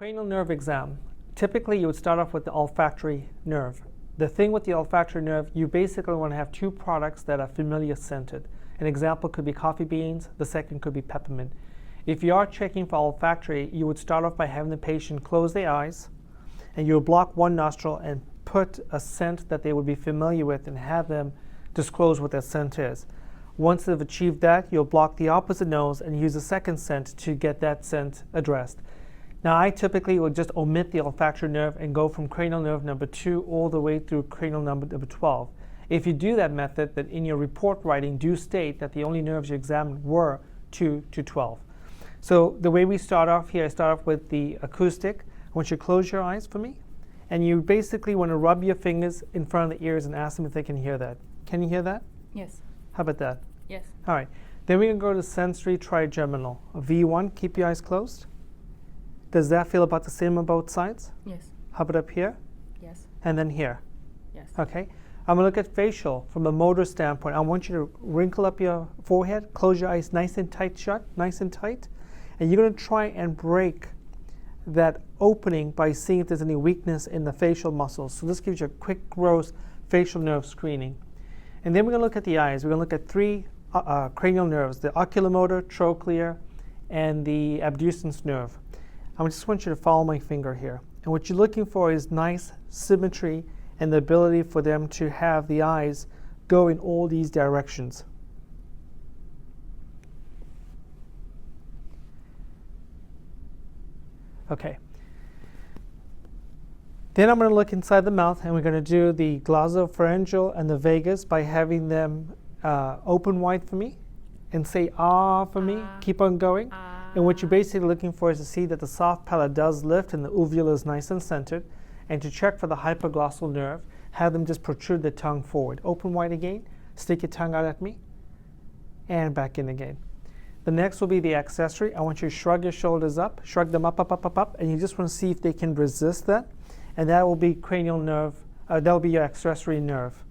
Cranial nerve exam. Typically, you would start off with the olfactory nerve. The thing with the olfactory nerve, you basically want to have two products that are familiar scented. An example could be coffee beans, the second could be peppermint. If you are checking for olfactory, you would start off by having the patient close their eyes, and you would block one nostril and put a scent that they would be familiar with and have them disclose what that scent is. Once they've achieved that, you'll block the opposite nose and use a second scent to get that scent addressed. Now, I typically would just omit the olfactory nerve and go from cranial nerve number 2 all the way through cranial number 12. If you do that method, then in your report writing, do state that the only nerves you examined were 2 to 12. So the way we start off here, I start off with the acoustic. I want you to close your eyes for me. And you basically want to rub your fingers in front of the ears and ask them if they can hear that. Can you hear that? Yes. How about that? Yes. All right. Then we're going to go to sensory trigeminal. V1, keep your eyes closed. Does that feel about the same on both sides? Yes. How about up here? Yes. And then here? Yes. Okay. I'm going to look at facial from a motor standpoint. I want you to wrinkle up your forehead, close your eyes nice and tight shut, nice and tight. And you're going to try and break that opening by seeing if there's any weakness in the facial muscles. So this gives you a quick, gross facial nerve screening. And then we're going to look at the eyes. We're going to look at three cranial nerves, the oculomotor, trochlear, and the abducens nerve. I just want you to follow my finger here. And what you're looking for is nice symmetry and the ability for them to have the eyes go in all these directions. Okay. Then I'm going to look inside the mouth, and we're going to do the glossopharyngeal and the vagus by having them open wide for me and say ah for me. Keep on going. And what you're basically looking for is to see that the soft palate does lift and the uvula is nice and centered. And to check for the hypoglossal nerve, have them just protrude the tongue forward. Open wide again, stick your tongue out at me, and back in again. The next will be the accessory. I want you to shrug your shoulders up, shrug them up, up, up, up, up, and you just want to see if they can resist that. And that will be cranial nerve, that will be your accessory nerve.